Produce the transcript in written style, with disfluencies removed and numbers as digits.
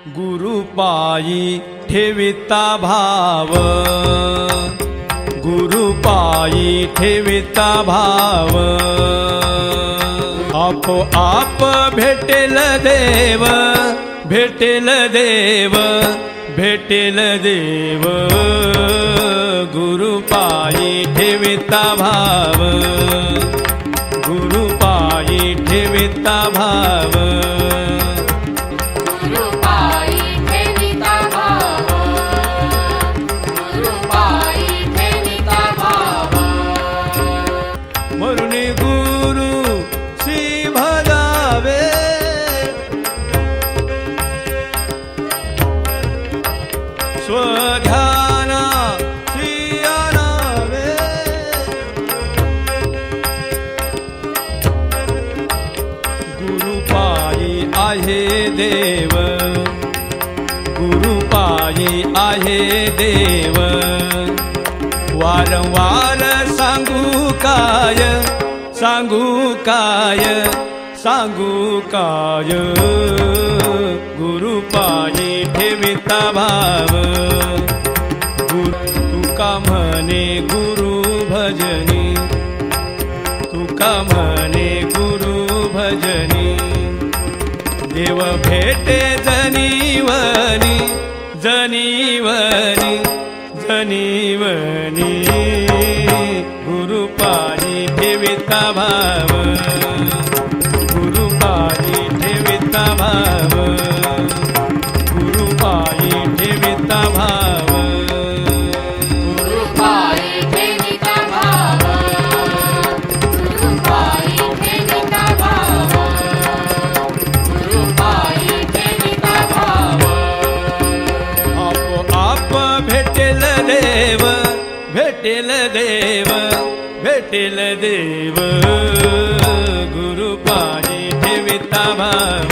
गुरु पायी ठेविता भाव, गुरु पायी ठेविता भाव, आपोआप भेटेल देव, भेटेल देव, भेटेल देव। गुरु पायी ठेविता भाव, गुरु पायी ठेविता भाव, गुरु पायी ठेविता भाव, गुरु पायी ठेविता भाव। मरुनी गुरु सी भजावे, स्वध्याना श्री आणावे, गुरु पायी आहे देव, गुरु पायी आहे देव। वारंवार सांगू काय, सांगू काय, सांगू काय, गुरु पायी ठेविता भाव। तुका म्हणे गुरु भजनी, तुका म्हणे गुरु भजनी, देव भेटे जनीवनी, जनीवनी, जनीवनी। गुरु पायी ठेविता भाव, गुरु पायी ठेविता भाव, गुरु पायी ठेविता भाव, गुरु पायी ठेविता भाव, गुरु पायी ठेविता भाव, गुरु पायी ठेविता भाव। आपोआप भेटेल देव, भेटेल देव, भेटेल देव। गुरु पायी ठेविता भाव।